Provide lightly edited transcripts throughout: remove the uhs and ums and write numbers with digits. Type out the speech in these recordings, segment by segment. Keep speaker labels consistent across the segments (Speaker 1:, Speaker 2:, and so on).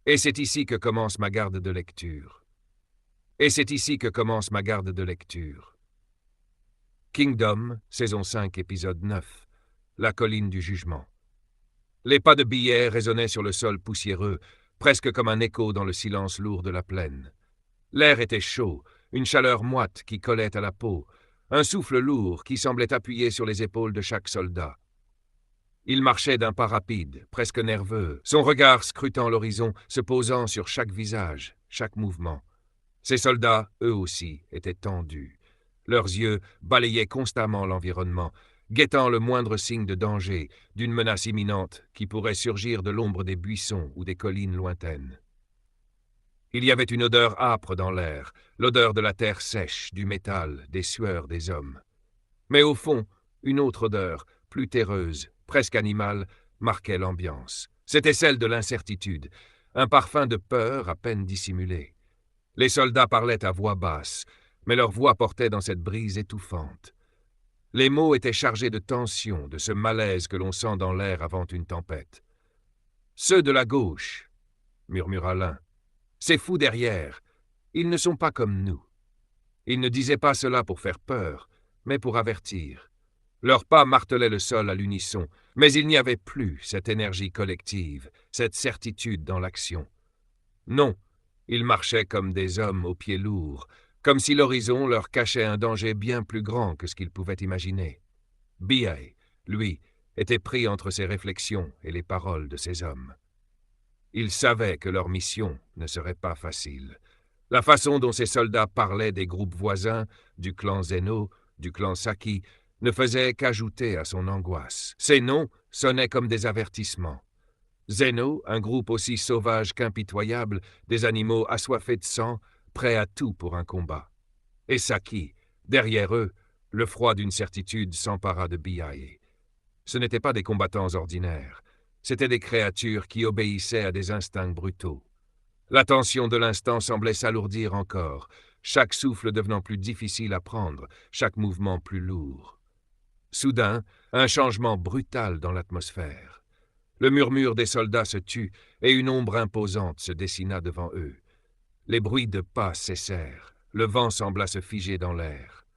Speaker 1: Et c'est ici que commence ma garde de lecture. Et c'est ici que commence ma garde de lecture. Kingdom, saison 5, épisode 9. La colline du jugement. Les pas de billets résonnaient sur le sol poussiéreux, presque comme un écho dans le silence lourd de la plaine. L'air était chaud, une chaleur moite qui collait à la peau, un souffle lourd qui semblait appuyer sur les épaules de chaque soldat. Il marchait d'un pas rapide, presque nerveux, son regard scrutant l'horizon, se posant sur chaque visage, chaque mouvement. Ces soldats, eux aussi, étaient tendus. Leurs yeux balayaient constamment l'environnement, guettant le moindre signe de danger, d'une menace imminente qui pourrait surgir de l'ombre des buissons ou des collines lointaines. Il y avait une odeur âpre dans l'air, l'odeur de la terre sèche, du métal, des sueurs des hommes. Mais au fond, une autre odeur, plus terreuse, presque animale, marquait l'ambiance. C'était celle de l'incertitude, un parfum de peur à peine dissimulé. Les soldats parlaient à voix basse, mais leur voix portait dans cette brise étouffante. Les mots étaient chargés de tension, de ce malaise que l'on sent dans l'air avant une tempête. « Ceux de la gauche », murmura l'un. « Ces fous derrière, ils ne sont pas comme nous. » Ils ne disaient pas cela pour faire peur, mais pour avertir. Leurs pas martelaient le sol à l'unisson, mais il n'y avait plus cette énergie collective, cette certitude dans l'action. Non, ils marchaient comme des hommes aux pieds lourds, comme si l'horizon leur cachait un danger bien plus grand que ce qu'ils pouvaient imaginer. B.I., lui, était pris entre ses réflexions et les paroles de ces hommes. Il savait que leur mission ne serait pas facile. La façon dont ces soldats parlaient des groupes voisins, du clan Zeno, du clan Saki, ne faisait qu'ajouter à son angoisse. Ces noms sonnaient comme des avertissements. Zeno, un groupe aussi sauvage qu'impitoyable, des animaux assoiffés de sang, prêts à tout pour un combat. Et Saki, derrière eux, le froid d'une certitude s'empara de B.I. Ce n'étaient pas des combattants ordinaires, c'étaient des créatures qui obéissaient à des instincts brutaux. La tension de l'instant semblait s'alourdir encore, chaque souffle devenant plus difficile à prendre, chaque mouvement plus lourd. Soudain, un changement brutal dans l'atmosphère. Le murmure des soldats se tut et une ombre imposante se dessina devant eux. Les bruits de pas cessèrent, le vent sembla se figer dans l'air.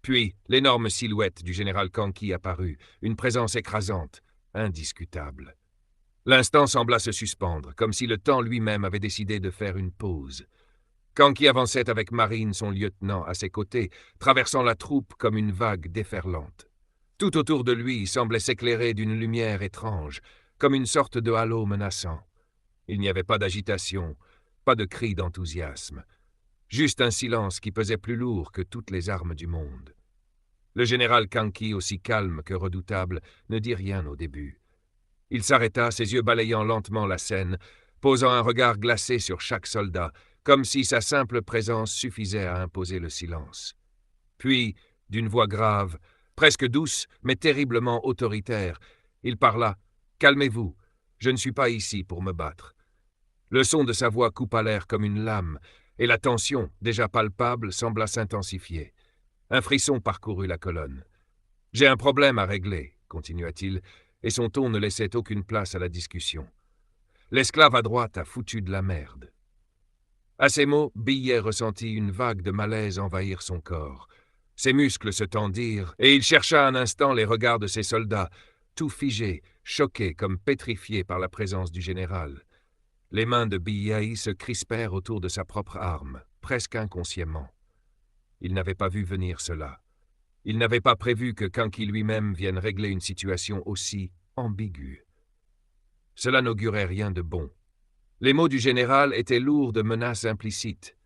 Speaker 1: Puis, l'énorme silhouette du général Kanki apparut, une présence écrasante, indiscutable. L'instant sembla se suspendre, comme si le temps lui-même avait décidé de faire une pause. Kanki avançait avec Marine, son lieutenant, à ses côtés, traversant la troupe comme une vague déferlante. Tout autour de lui semblait s'éclairer d'une lumière étrange, comme une sorte de halo menaçant. Il n'y avait pas d'agitation, pas de cri d'enthousiasme, juste un silence qui pesait plus lourd que toutes les armes du monde. Le général Kanki, aussi calme que redoutable, ne dit rien au début. Il s'arrêta, ses yeux balayant lentement la scène, posant un regard glacé sur chaque soldat, comme si sa simple présence suffisait à imposer le silence. Puis, d'une voix grave, presque douce, mais terriblement autoritaire, il parla. « Calmez-vous, je ne suis pas ici pour me battre. » Le son de sa voix coupa l'air comme une lame, et la tension, déjà palpable, sembla s'intensifier. Un frisson parcourut la colonne. « J'ai un problème à régler, » continua-t-il, et son ton ne laissait aucune place à la discussion. L'esclave à droite a foutu de la merde. À ces mots, Billet ressentit une vague de malaise envahir son corps. Ses muscles se tendirent, et il chercha un instant les regards de ses soldats, tout figés, choqués comme pétrifiés par la présence du général. Les mains de Billet se crispèrent autour de sa propre arme, presque inconsciemment. Il n'avait pas vu venir cela. Il n'avait pas prévu que Kanki lui-même vienne régler une situation aussi ambiguë. Cela n'augurait rien de bon. Les mots du général étaient lourds de menaces implicites.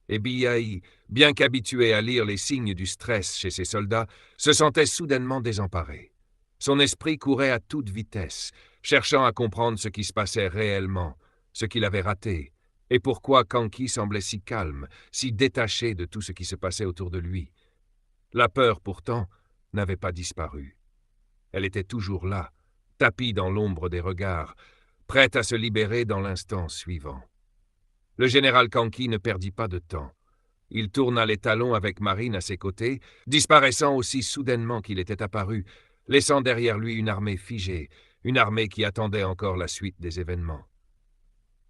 Speaker 1: Et Billet, bien qu'habitué à lire les signes du stress chez ses soldats, se sentait soudainement désemparé. Son esprit courait à toute vitesse, cherchant à comprendre ce qui se passait réellement, ce qu'il avait raté, et pourquoi Kanki semblait si calme, si détaché de tout ce qui se passait autour de lui. La peur, pourtant, n'avait pas disparu. Elle était toujours là, tapie dans l'ombre des regards, prête à se libérer dans l'instant suivant. Le général Kanki ne perdit pas de temps. Il tourna les talons avec Marine à ses côtés, disparaissant aussi soudainement qu'il était apparu, laissant derrière lui une armée figée, une armée qui attendait encore la suite des événements.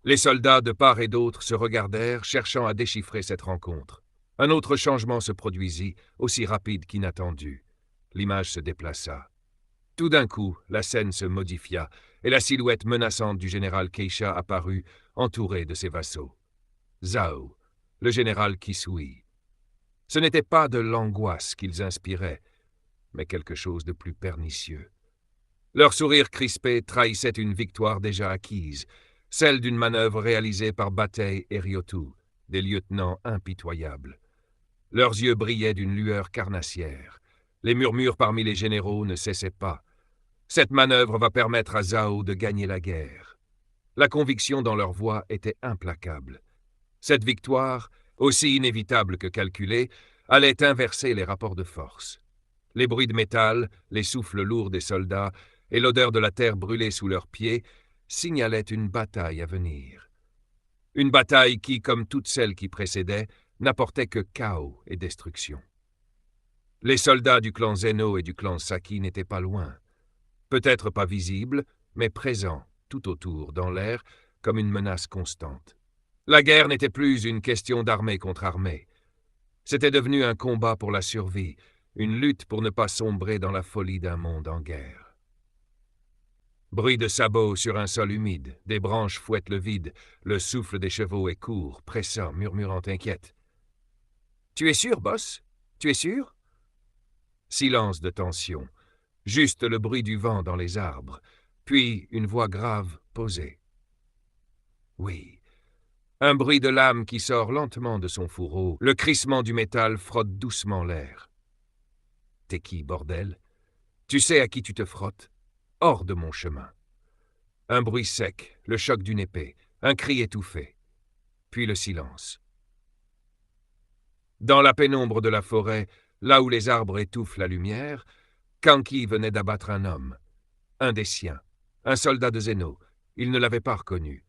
Speaker 1: Les soldats de part et d'autre se regardèrent, cherchant à déchiffrer cette rencontre. Un autre changement se produisit, aussi rapide qu'inattendu. L'image se déplaça. Tout d'un coup, la scène se modifia, et la silhouette menaçante du général Keisha apparut, entouré de ses vassaux. Zhao, le général Kisui. Ce n'était pas de l'angoisse qu'ils inspiraient, mais quelque chose de plus pernicieux. Leur sourire crispé trahissait une victoire déjà acquise, celle d'une manœuvre réalisée par Batei et Ryotu, des lieutenants impitoyables. Leurs yeux brillaient d'une lueur carnassière. Les murmures parmi les généraux ne cessaient pas. Cette manœuvre va permettre à Zhao de gagner la guerre. La conviction dans leur voix était implacable. Cette victoire, aussi inévitable que calculée, allait inverser les rapports de force. Les bruits de métal, les souffles lourds des soldats et l'odeur de la terre brûlée sous leurs pieds signalaient une bataille à venir. Une bataille qui, comme toutes celles qui précédaient, n'apportait que chaos et destruction. Les soldats du clan Zeno et du clan Saki n'étaient pas loin. Peut-être pas visibles, mais présents, tout autour, dans l'air, comme une menace constante. La guerre n'était plus une question d'armée contre armée. C'était devenu un combat pour la survie, une lutte pour ne pas sombrer dans la folie d'un monde en guerre. Bruit de sabots sur un sol humide, des branches fouettent le vide, le souffle des chevaux est court, pressant, murmurant inquiète. « Tu es sûr, boss? Tu es sûr ?» Silence de tension, juste le bruit du vent dans les arbres, puis une voix grave, posée. « Oui. » Un bruit de lame qui sort lentement de son fourreau, le crissement du métal frotte doucement l'air. « T'es qui, bordel? Tu sais à qui tu te frottes? Hors de mon chemin. » Un bruit sec, le choc d'une épée, un cri étouffé, puis le silence. Dans la pénombre de la forêt, là où les arbres étouffent la lumière, Kanki venait d'abattre un homme, un des siens, un soldat de Zeno. Il ne l'avait pas reconnu.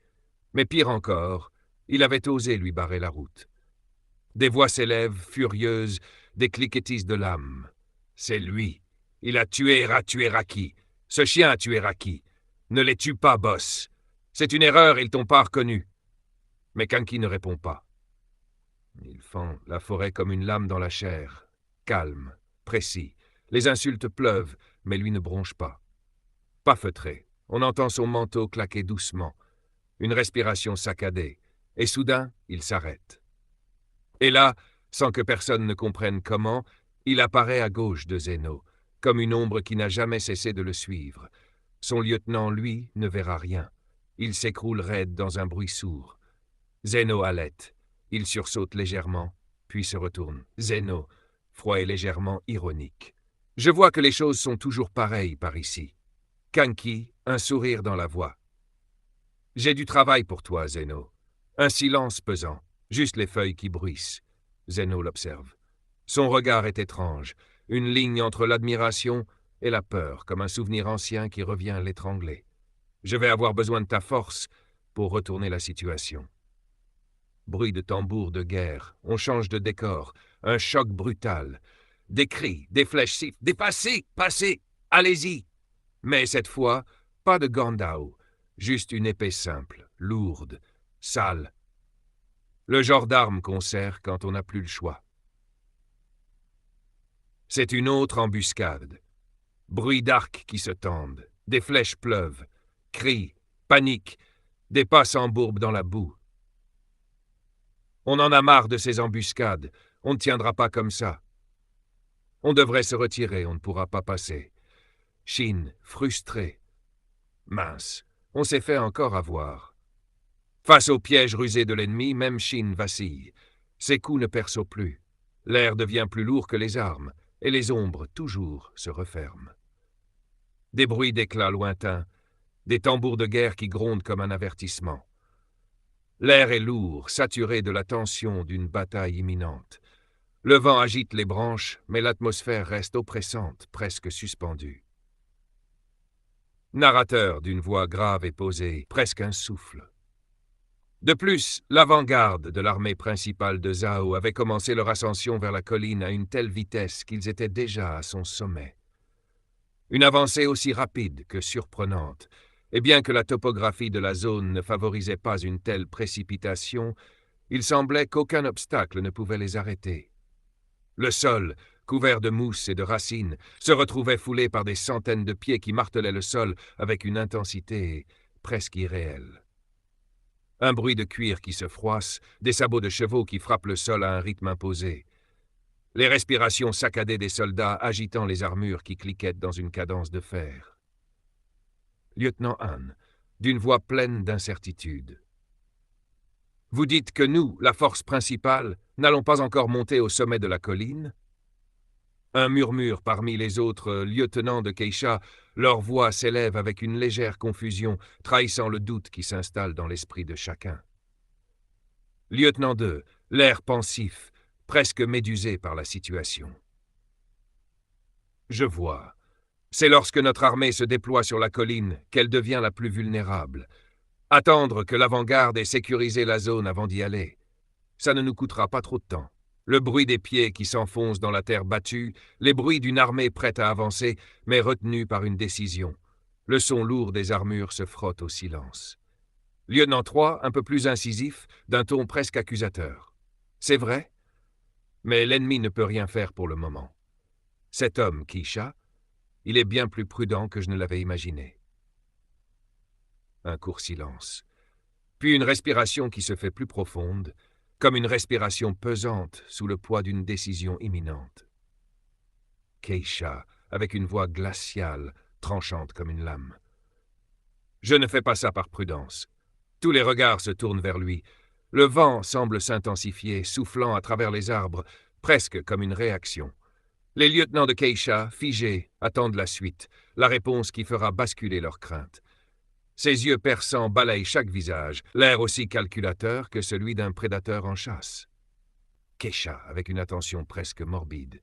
Speaker 1: Mais pire encore, il avait osé lui barrer la route. Des voix s'élèvent, furieuses, des cliquetis de lames. C'est lui. Il a tué Raki. Ce chien a tué Raki. Ne les tue pas, boss. C'est une erreur, ils t'ont pas reconnu. Mais Kanki ne répond pas. Il fend la forêt comme une lame dans la chair. Calme, précis. Les insultes pleuvent, mais lui ne bronche pas. Pas feutré. On entend son manteau claquer doucement. Une respiration saccadée. Et soudain, il s'arrête. Et là, sans que personne ne comprenne comment, il apparaît à gauche de Zeno, comme une ombre qui n'a jamais cessé de le suivre. Son lieutenant, lui, ne verra rien. Il s'écroule raide dans un bruit sourd. Zeno halète. Il sursaute légèrement, puis se retourne. Zeno, froid et légèrement ironique. Je vois que les choses sont toujours pareilles par ici. Kanki, un sourire dans la voix. J'ai du travail pour toi, Zeno. Un silence pesant, juste les feuilles qui bruissent. Zeno l'observe. Son regard est étrange, une ligne entre l'admiration et la peur, comme un souvenir ancien qui revient l'étrangler. Je vais avoir besoin de ta force pour retourner la situation. Bruit de tambour de guerre, on change de décor, un choc brutal. Des cris, des flèches sifflent, des passez, passez, allez-y. Mais cette fois, pas de Gandao, juste une épée simple, lourde, sale. Le genre d'arme qu'on sert quand on n'a plus le choix. C'est une autre embuscade. Bruit d'arcs qui se tendent, des flèches pleuvent, cris, panique, des pas s'embourbent dans la boue. On en a marre de ces embuscades, on ne tiendra pas comme ça. On devrait se retirer, on ne pourra pas passer. Shin, frustré. Mince, on s'est fait encore avoir. Face au piège rusé de l'ennemi, même Shin vacille. Ses coups ne perçent plus. L'air devient plus lourd que les armes, et les ombres, toujours, se referment. Des bruits d'éclats lointains, des tambours de guerre qui grondent comme un avertissement. L'air est lourd, saturé de la tension d'une bataille imminente. Le vent agite les branches, mais l'atmosphère reste oppressante, presque suspendue. Narrateur d'une voix grave et posée, presque un souffle. De plus, l'avant-garde de l'armée principale de Zhao avait commencé leur ascension vers la colline à une telle vitesse qu'ils étaient déjà à son sommet. Une avancée aussi rapide que surprenante, et bien que la topographie de la zone ne favorisait pas une telle précipitation, il semblait qu'aucun obstacle ne pouvait les arrêter. Le sol, couvert de mousse et de racines, se retrouvait foulé par des centaines de pieds qui martelaient le sol avec une intensité presque irréelle. Un bruit de cuir qui se froisse, des sabots de chevaux qui frappent le sol à un rythme imposé. Les respirations saccadées des soldats agitant les armures qui cliquaient dans une cadence de fer. Lieutenant Han, d'une voix pleine d'incertitude. « Vous dites que nous, la force principale, n'allons pas encore monter au sommet de la colline ?» Un murmure parmi les autres lieutenants de Keisha, leur voix s'élève avec une légère confusion, trahissant le doute qui s'installe dans l'esprit de chacun. Lieutenant 2, l'air pensif, presque médusé par la situation. Je vois. C'est lorsque notre armée se déploie sur la colline qu'elle devient la plus vulnérable. Attendre que l'avant-garde ait sécurisé la zone avant d'y aller. Ça ne nous coûtera pas trop de temps. Le bruit des pieds qui s'enfoncent dans la terre battue, les bruits d'une armée prête à avancer, mais retenue par une décision. Le son lourd des armures se frotte au silence. Lieutenant 3, un peu plus incisif, d'un ton presque accusateur. C'est vrai, mais l'ennemi ne peut rien faire pour le moment. Cet homme, Keisha, il est bien plus prudent que je ne l'avais imaginé. Un court silence, puis une respiration qui se fait plus profonde, comme une respiration pesante sous le poids d'une décision imminente. Keisha, avec une voix glaciale, tranchante comme une lame. Je ne fais pas ça par prudence. Tous les regards se tournent vers lui. Le vent semble s'intensifier, soufflant à travers les arbres, presque comme une réaction. Les lieutenants de Keisha, figés, attendent la suite, la réponse qui fera basculer leurs craintes. Ses yeux perçants balayent chaque visage, l'air aussi calculateur que celui d'un prédateur en chasse. Keisha, avec une attention presque morbide.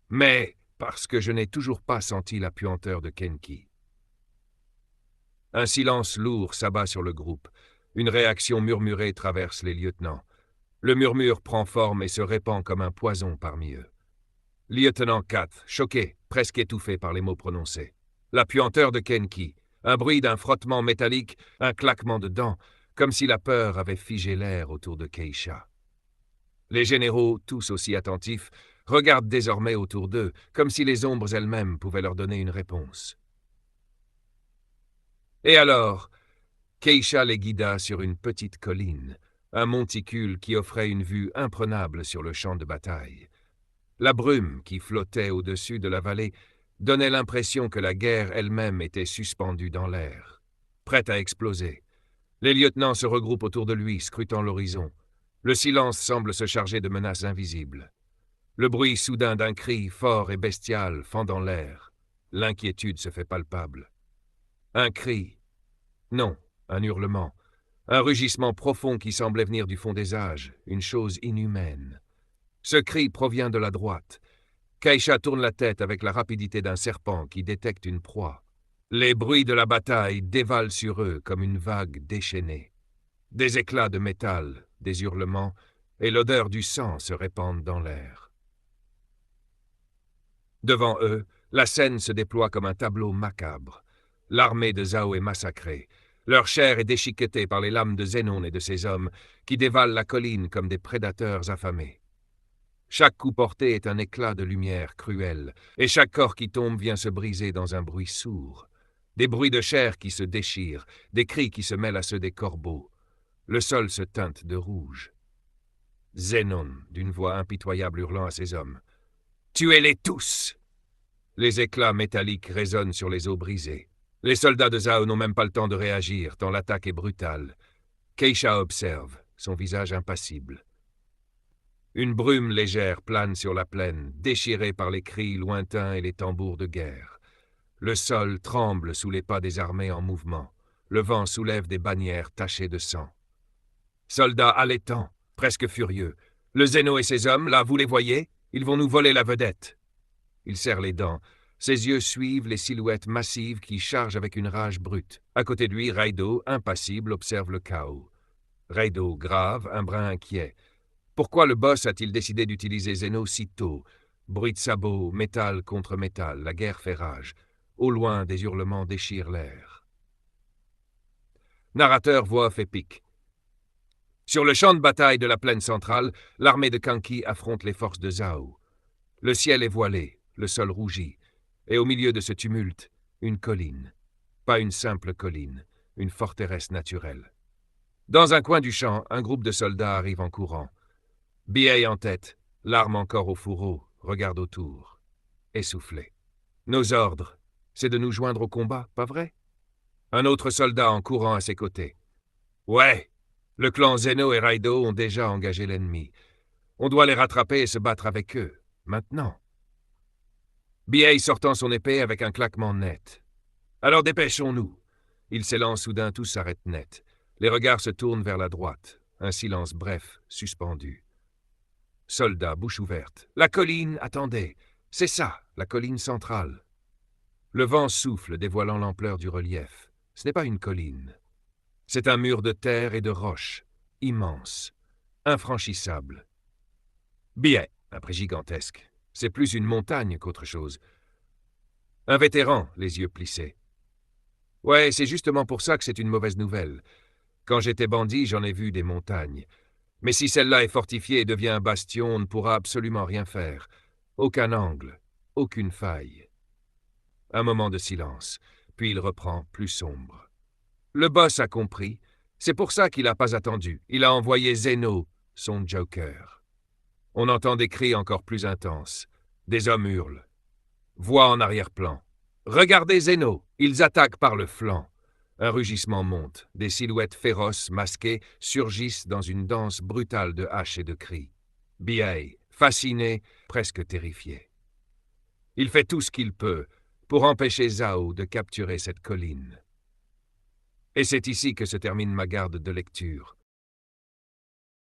Speaker 1: Mais parce que je n'ai toujours pas senti la puanteur de Kenki. Un silence lourd s'abat sur le groupe. Une réaction murmurée traverse les lieutenants. Le murmure prend forme et se répand comme un poison parmi eux. Lieutenant 4, choqué, presque étouffé par les mots prononcés. La puanteur de Kenki, un bruit d'un frottement métallique, un claquement de dents, comme si la peur avait figé l'air autour de Keisha. Les généraux, tous aussi attentifs, regardent désormais autour d'eux, comme si les ombres elles-mêmes pouvaient leur donner une réponse. Et alors, Keisha les guida sur une petite colline, un monticule qui offrait une vue imprenable sur le champ de bataille. La brume qui flottait au-dessus de la vallée donnait l'impression que la guerre elle-même était suspendue dans l'air, prête à exploser. Les lieutenants se regroupent autour de lui, scrutant l'horizon. Le silence semble se charger de menaces invisibles. Le bruit soudain d'un cri fort et bestial fendant l'air. L'inquiétude se fait palpable. Un cri. Non, un hurlement. Un rugissement profond qui semblait venir du fond des âges, une chose inhumaine. Ce cri provient de la droite. Keisha tourne la tête avec la rapidité d'un serpent qui détecte une proie. Les bruits de la bataille dévalent sur eux comme une vague déchaînée. Des éclats de métal, des hurlements, et l'odeur du sang se répandent dans l'air. Devant eux, la scène se déploie comme un tableau macabre. L'armée de Zhao est massacrée. Leur chair est déchiquetée par les lames de Zénon et de ses hommes, qui dévalent la colline comme des prédateurs affamés. Chaque coup porté est un éclat de lumière cruel, et chaque corps qui tombe vient se briser dans un bruit sourd. Des bruits de chair qui se déchirent, des cris qui se mêlent à ceux des corbeaux. Le sol se teinte de rouge. Zénon, d'une voix impitoyable hurlant à ses hommes. « Tuez-les tous !» Les éclats métalliques résonnent sur les os brisés. Les soldats de Zhao n'ont même pas le temps de réagir, tant l'attaque est brutale. Keisha observe, son visage impassible. Une brume légère plane sur la plaine, déchirée par les cris lointains et les tambours de guerre. Le sol tremble sous les pas des armées en mouvement. Le vent soulève des bannières tachées de sang. Soldats haletant, presque furieux. Le Zéno et ses hommes, là, vous les voyez? Ils vont nous voler la vedette. Il serre les dents. Ses yeux suivent les silhouettes massives qui chargent avec une rage brute. À côté de lui, Raido, impassible, observe le chaos. Raido, grave, un brin inquiet. Pourquoi le boss a-t-il décidé d'utiliser Zéno si tôt? Bruit de sabots, métal contre métal, la guerre fait rage. Au loin, des hurlements déchirent l'air. Narrateur voix off épique. Sur le champ de bataille de la plaine centrale, l'armée de Kanki affronte les forces de Zhao. Le ciel est voilé, le sol rougit, et au milieu de ce tumulte, une colline. Pas une simple colline, une forteresse naturelle. Dans un coin du champ, un groupe de soldats arrive en courant. Biei en tête, l'arme encore au fourreau, regarde autour. Essoufflé. Nos ordres, c'est de nous joindre au combat, pas vrai? Un autre soldat en courant à ses côtés. Ouais, le clan Zeno et Raido ont déjà engagé l'ennemi. On doit les rattraper et se battre avec eux, maintenant. Biei sortant son épée avec un claquement net. Alors dépêchons-nous. Il s'élance soudain, tout s'arrête net. Les regards se tournent vers la droite. Un silence bref, suspendu. Soldats, bouche ouverte. La colline, attendez. C'est ça, la colline centrale. Le vent souffle, dévoilant l'ampleur du relief. Ce n'est pas une colline. C'est un mur de terre et de roches, immense, infranchissable. Biais, après gigantesque. C'est plus une montagne qu'autre chose. Un vétéran, les yeux plissés. Ouais, c'est justement pour ça que c'est une mauvaise nouvelle. Quand j'étais bandit, j'en ai vu des montagnes. Mais si celle-là est fortifiée et devient un bastion, on ne pourra absolument rien faire. Aucun angle, aucune faille. Un moment de silence, puis il reprend, plus sombre. Le boss a compris. C'est pour ça qu'il n'a pas attendu. Il a envoyé Zeno, son Joker. On entend des cris encore plus intenses. Des hommes hurlent. Voix en arrière-plan. Regardez Zeno, ils attaquent par le flanc. Un rugissement monte. Des silhouettes féroces, masquées, surgissent dans une danse brutale de haches et de cris. Biei, fasciné, presque terrifié. Il fait tout ce qu'il peut pour empêcher Zhao de capturer cette colline. Et c'est ici que se termine ma garde de lecture.